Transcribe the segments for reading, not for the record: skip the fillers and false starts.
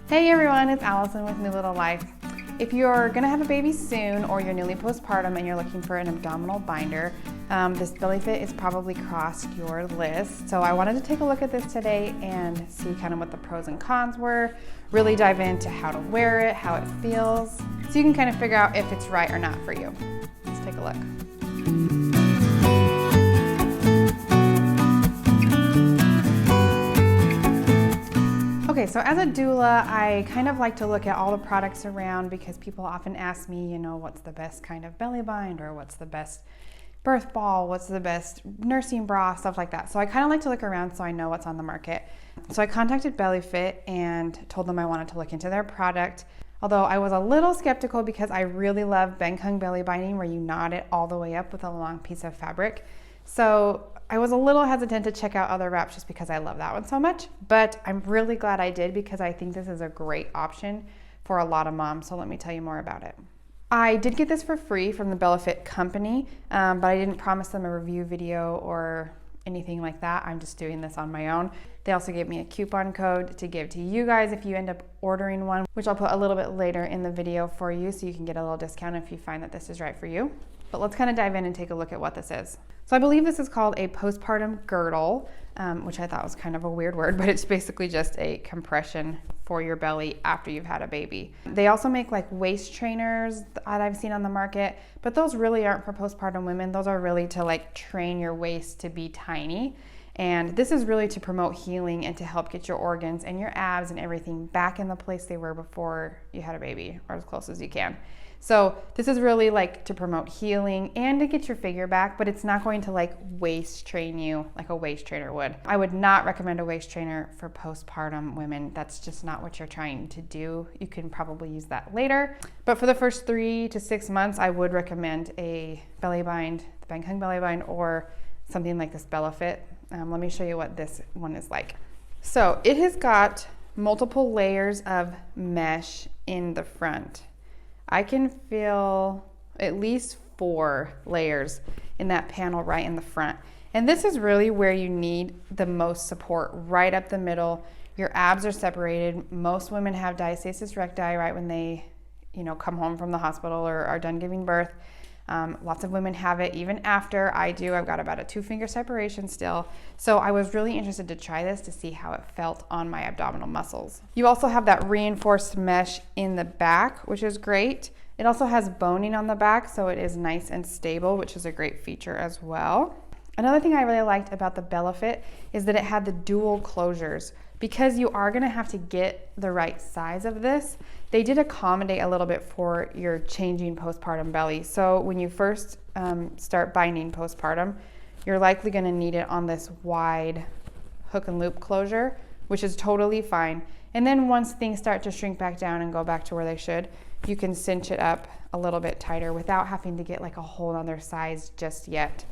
Hey everyone, it's Allison with New Little Life. If you're gonna have a baby soon or you're newly postpartum and you're looking for an abdominal binder, this Bellefit is probably crossed your list. So I wanted to take a look at this today and see kind of what the pros and cons were, really dive into how to wear it, how it feels, so you can kind of figure out if it's right or not for you. Let's take a look. Okay, so as a doula, I kind of like to look at all the products around because people often ask me, what's the best kind of belly bind, or what's the best birth ball, what's the best nursing bra, stuff like that. So I kind of like to look around so I know what's on the market. So I contacted Bellefit and told them I wanted to look into their product. Although I was a little skeptical because I really love Bengkung Belly Binding, where you knot it all the way up with a long piece of fabric. So I was a little hesitant to check out other wraps just because I love that one so much, but I'm really glad I did because I think this is a great option for a lot of moms. So let me tell you more about it. I did get this for free from the Bellefit company, but I didn't promise them a review video or anything like that. I'm just doing this on my own. They also gave me a coupon code to give to you guys if you end up ordering one, which I'll put a little bit later in the video for you so you can get a little discount if you find that this is right for you. But let's kind of dive in and take a look at what this is. So I believe this is called a postpartum girdle, which I thought was kind of a weird word, but it's basically just a compression for your belly after you've had a baby. They also make like waist trainers that I've seen on the market, but those really aren't for postpartum women. Those are really to like train your waist to be tiny. And this is really to promote healing and to help get your organs and your abs and everything back in the place they were before you had a baby, or as close as you can. So this is really like to promote healing and to get your figure back, but it's not going to like waist train you like a waist trainer would. I would not recommend a waist trainer for postpartum women. That's just not what you're trying to do. You can probably use that later. But for the first 3 to 6 months, I would recommend a belly bind, the Bengkung Belly Bind, or something like this Bellefit. Let me show you what this one is like. So it has got multiple layers of mesh in the front. I can feel at least 4 layers in that panel right in the front. And this is really where you need the most support, right up the middle. Your abs are separated. Most women have diastasis recti right when they, come home from the hospital or are done giving birth. Lots of women have it even after. I do. I've got about a 2-finger separation still. So I was really interested to try this to see how it felt on my abdominal muscles. You also have that reinforced mesh in the back, which is great. It also has boning on the back, so it is nice and stable, which is a great feature as well. Another thing I really liked about the Bellefit is that it had the dual closures. Because you are gonna have to get the right size of this, they did accommodate a little bit for your changing postpartum belly. So when you first start binding postpartum, you're likely gonna need it on this wide hook and loop closure, which is totally fine. And then once things start to shrink back down and go back to where they should, you can cinch it up a little bit tighter without having to get like a whole other size just yet,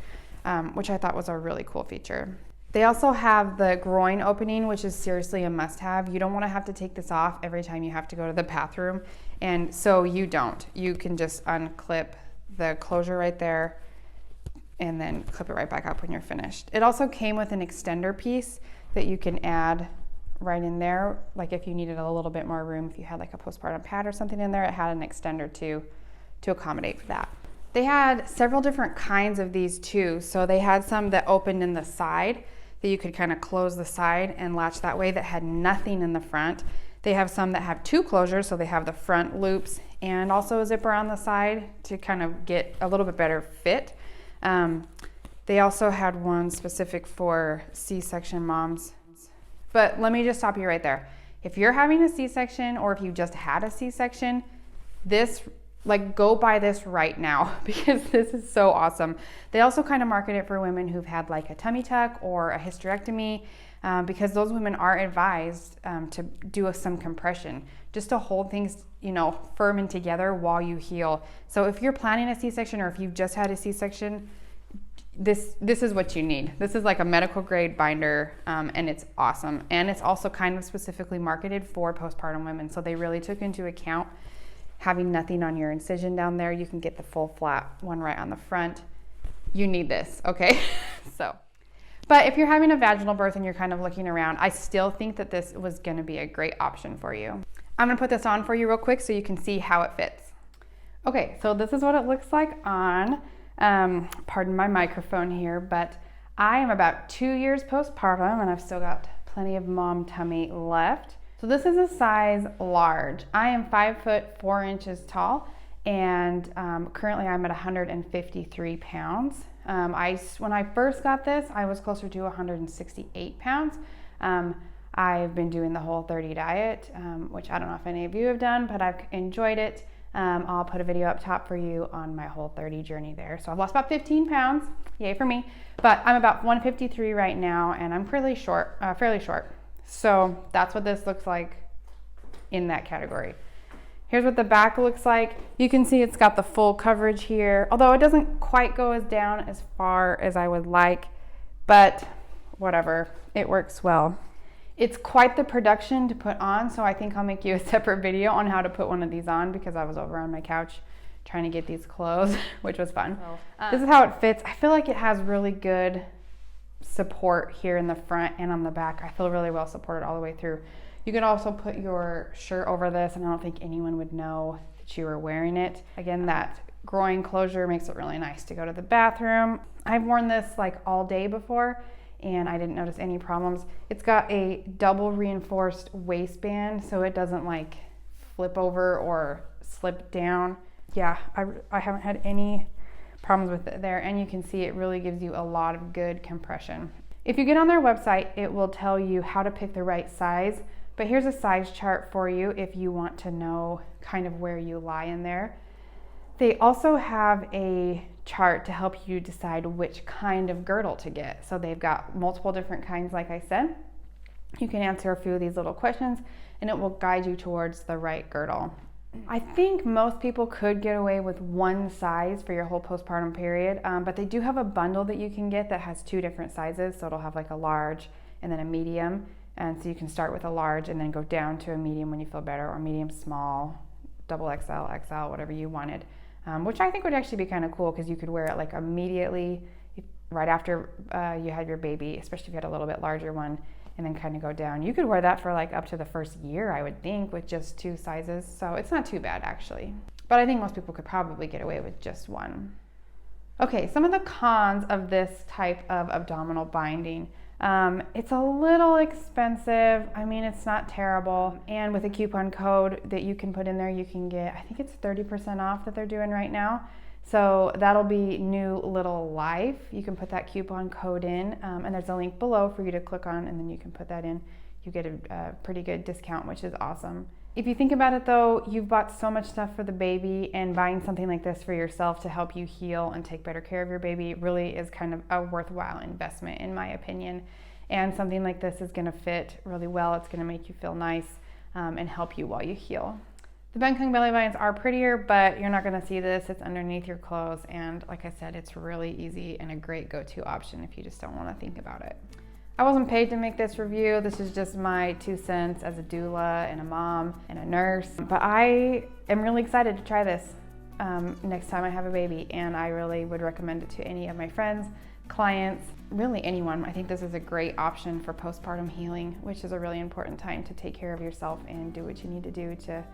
which I thought was a really cool feature. They also have the groin opening, which is seriously a must-have. You don't want to have to take this off every time you have to go to the bathroom, and so you don't. You can just unclip the closure right there and then clip it right back up when you're finished. It also came with an extender piece that you can add right in there, like if you needed a little bit more room, if you had like a postpartum pad or something in there, it had an extender too to accommodate for that. They had several different kinds of these too. So they had some that opened in the side, that you could kind of close the side and latch that way, that had nothing in the front. They have some that have 2 closures, so they have the front loops and also a zipper on the side to kind of get a little bit better fit. They also had one specific for C-section moms. But let me just stop you right there. If you're having a C-section, or if you just had a C-section, go buy this right now because this is so awesome. They also kind of market it for women who've had like a tummy tuck or a hysterectomy, because those women are advised to do some compression just to hold things, firm and together while you heal. So if you're planning a C-section, or if you've just had a C-section, this is what you need. This is like a medical grade binder, and it's awesome. And it's also kind of specifically marketed for postpartum women. So they really took into account having nothing on your incision down there. You can get the full flat one right on the front. You need this, okay? But if you're having a vaginal birth and you're kind of looking around, I still think that this was gonna be a great option for you. I'm gonna put this on for you real quick so you can see how it fits. Okay, so this is what it looks like on, pardon my microphone here, but I am about 2 years postpartum and I've still got plenty of mom tummy left. So this is a size large. I am 5 foot 4 inches tall, and currently I'm at 153 pounds. When I first got this, I was closer to 168 pounds. I've been doing the Whole30 diet, which I don't know if any of you have done, but I've enjoyed it. I'll put a video up top for you on my Whole30 journey there. So I've lost about 15 pounds, yay for me. But I'm about 153 right now, and I'm fairly short. So that's what this looks like in that category. Here's what the back looks like. You can see it's got the full coverage here, although it doesn't quite go down as far as I would like, but whatever, it works well. It's quite the production to put on, so I think I'll make you a separate video on how to put one of these on, because I was over on my couch trying to get these clothes, which was fun. This is how it fits. I feel like it has really good support here in the front and on the back. I feel really well supported all the way through. You can also put your shirt over this, and I don't think anyone would know that you were wearing it. Again, that groin closure makes it really nice to go to the bathroom. I've worn this like all day before, and I didn't notice any problems. It's got a double reinforced waistband, so it doesn't like flip over or slip down. Yeah, I haven't had any problems with it there, and you can see it really gives you a lot of good compression. If you get on their website, it will tell you how to pick the right size, but here's a size chart for you if you want to know kind of where you lie in there. They also have a chart to help you decide which kind of girdle to get. So they've got multiple different kinds, like I said. You can answer a few of these little questions and it will guide you towards the right girdle. I think most people could get away with one size for your whole postpartum period, but they do have a bundle that you can get that has 2 different sizes. So it'll have like a large and then a medium. And so you can start with a large and then go down to a medium when you feel better, or medium small, double XL, XL, whatever you wanted. Which I think would actually be kind of cool, because you could wear it like immediately right after you had your baby, especially if you had a little bit larger one, and then kind of go down. You could wear that for like up to the first year, I would think, with just 2 sizes. So it's not too bad actually. But I think most people could probably get away with just one. Okay, some of the cons of this type of abdominal binding. It's a little expensive. I mean, it's not terrible. And with a coupon code that you can put in there, you can get, I think it's 30% off that they're doing right now. So that'll be New Little Life. You can put that coupon code in, and there's a link below for you to click on, and then you can put that in. You get a pretty good discount, which is awesome. If you think about it though, you've bought so much stuff for the baby, and buying something like this for yourself to help you heal and take better care of your baby really is kind of a worthwhile investment, in my opinion. And something like this is gonna fit really well. It's gonna make you feel nice and help you while you heal. The Bengkung Belly Binds are prettier, but you're not gonna see this. It's underneath your clothes, and like I said, it's really easy and a great go-to option if you just don't wanna think about it. I wasn't paid to make this review. This is just my 2 cents as a doula and a mom and a nurse. But I am really excited to try this next time I have a baby, and I really would recommend it to any of my friends, clients, really anyone. I think this is a great option for postpartum healing, which is a really important time to take care of yourself and do what you need to do to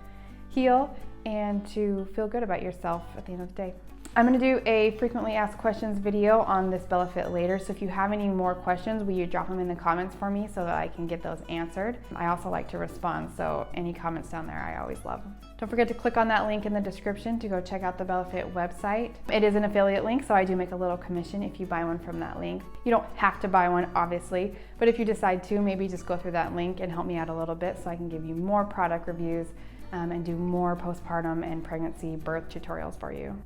heal and to feel good about yourself at the end of the day. I'm going to do a frequently asked questions video on this Bellefit later, so if you have any more questions, will you drop them in the comments for me so that I can get those answered. I also like to respond, so any comments down there I always love. Don't forget to click on that link in the description to go check out the Bellefit website. It is an affiliate link, so I do make a little commission if you buy one from that link. You don't have to buy one, obviously, but if you decide to, maybe just go through that link and help me out a little bit so I can give you more product reviews and do more postpartum and pregnancy birth tutorials for you.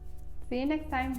See you next time.